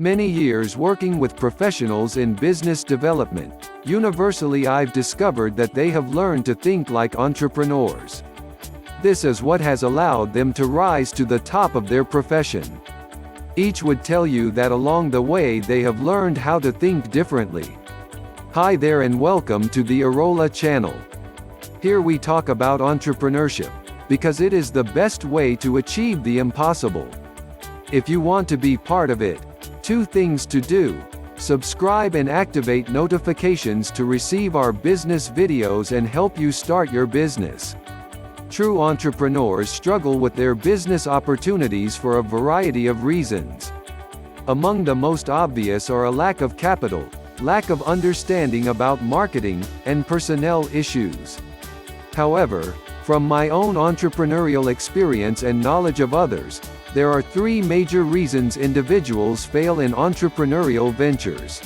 Many years working with professionals in business development, universally I've discovered that they have learned to think like entrepreneurs. This is what has allowed them to rise to the top of their profession. Each would tell you that along the way they have learned how to think differently. Hi there and welcome to the Irola channel. Here we talk about entrepreneurship, because it is the best way to achieve the impossible. If you want to be part of it, 2 things to do: subscribe and activate notifications to receive our business videos and help you start your business. True entrepreneurs struggle with their business opportunities for a variety of reasons. Among the most obvious are a lack of capital, lack of understanding about marketing, and personnel issues. However, from my own entrepreneurial experience and knowledge of others, there are 3 major reasons individuals fail in entrepreneurial ventures.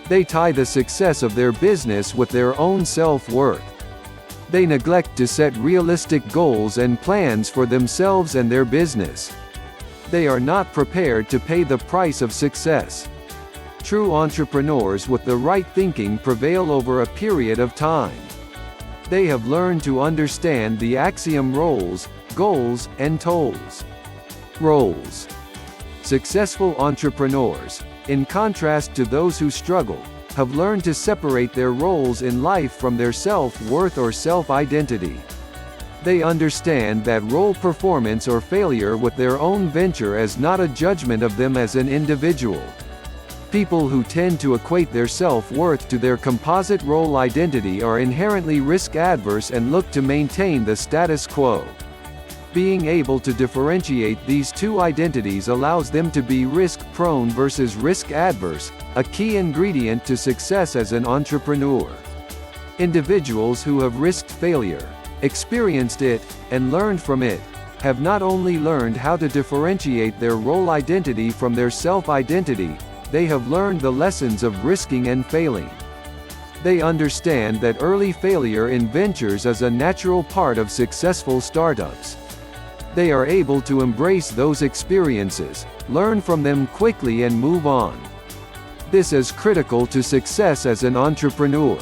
They tie the success of their business with their own self-worth. They neglect to set realistic goals and plans for themselves and their business. They are not prepared to pay the price of success. True entrepreneurs with the right thinking prevail over a period of time. They have learned to understand the axiom roles, goals, and tolls. Roles. Successful entrepreneurs, in contrast to those who struggle, have learned to separate their roles in life from their self-worth or self-identity. They understand that role performance or failure with their own venture is not a judgment of them as an individual. People who tend to equate their self-worth to their composite role identity are inherently risk-adverse and look to maintain the status quo. Being able to differentiate these 2 identities allows them to be risk-prone versus risk-adverse, a key ingredient to success as an entrepreneur. Individuals who have risked failure, experienced it, and learned from it, have not only learned how to differentiate their role identity from their self-identity, they have learned the lessons of risking and failing. They understand that early failure in ventures is a natural part of successful startups. They are able to embrace those experiences, learn from them quickly and move on. This is critical to success as an entrepreneur.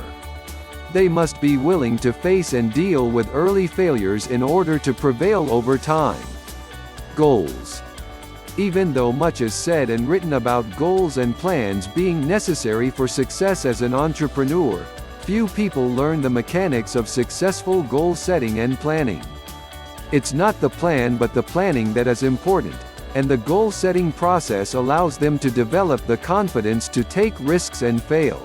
They must be willing to face and deal with early failures in order to prevail over time. Goals. Even though much is said and written about goals and plans being necessary for success as an entrepreneur, few people learn the mechanics of successful goal setting and planning. It's not the plan but the planning that is important, and the goal-setting process allows them to develop the confidence to take risks and fail.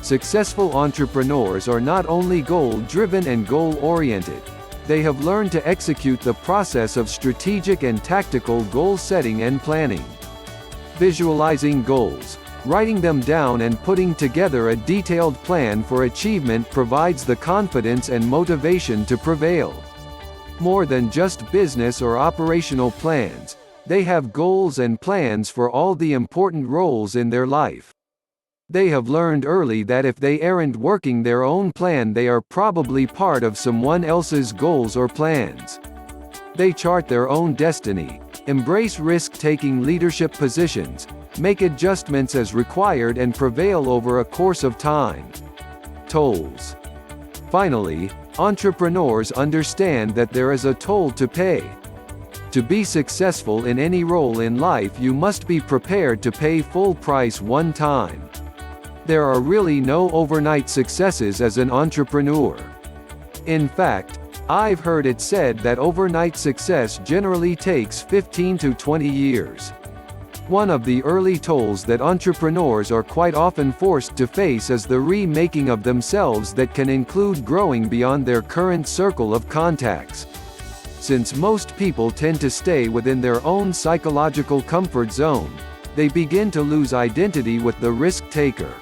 Successful entrepreneurs are not only goal-driven and goal-oriented, they have learned to execute the process of strategic and tactical goal-setting and planning. Visualizing goals, writing them down and putting together a detailed plan for achievement provides the confidence and motivation to prevail. More than just business or operational plans, they have goals and plans for all the important roles in their life. They have learned early that if they aren't working their own plan, they are probably part of someone else's goals or plans. They chart their own destiny, embrace risk-taking leadership positions, make adjustments as required and prevail over a course of time. Tolls. Finally, entrepreneurs understand that there is a toll to pay. To be successful in any role in life, you must be prepared to pay full price one time. There are really no overnight successes as an entrepreneur. In fact, I've heard it said that overnight success generally takes 15 to 20 years. One of the early tolls that entrepreneurs are quite often forced to face is the remaking of themselves that can include growing beyond their current circle of contacts. Since most people tend to stay within their own psychological comfort zone, they begin to lose identity with the risk taker.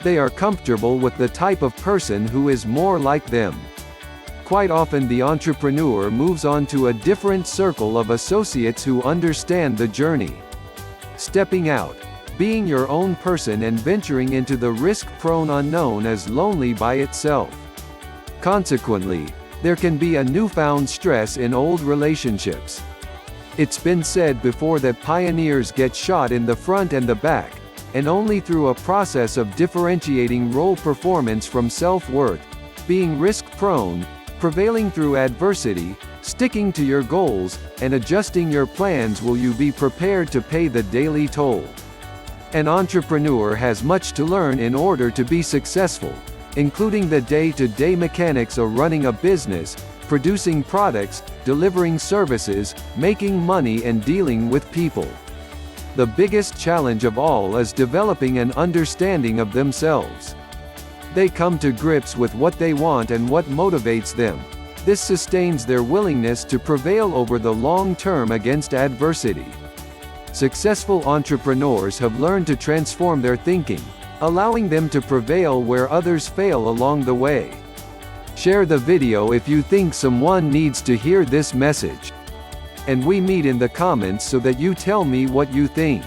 They are comfortable with the type of person who is more like them. Quite often the entrepreneur moves on to a different circle of associates who understand the journey. Stepping out, being your own person and venturing into the risk-prone unknown is lonely by itself. Consequently, there can be a newfound stress in old relationships. It's been said before that pioneers get shot in the front and the back, and only through a process of differentiating role performance from self-worth, being risk-prone, prevailing through adversity, sticking to your goals, and adjusting your plans will you be prepared to pay the daily toll. An entrepreneur has much to learn in order to be successful, including the day-to-day mechanics of running a business, producing products, delivering services, making money and dealing with people. The biggest challenge of all is developing an understanding of themselves. They come to grips with what they want and what motivates them. This sustains their willingness to prevail over the long term against adversity. Successful entrepreneurs have learned to transform their thinking, allowing them to prevail where others fail along the way. Share the video if you think someone needs to hear this message. And we meet in the comments so that you tell me what you think.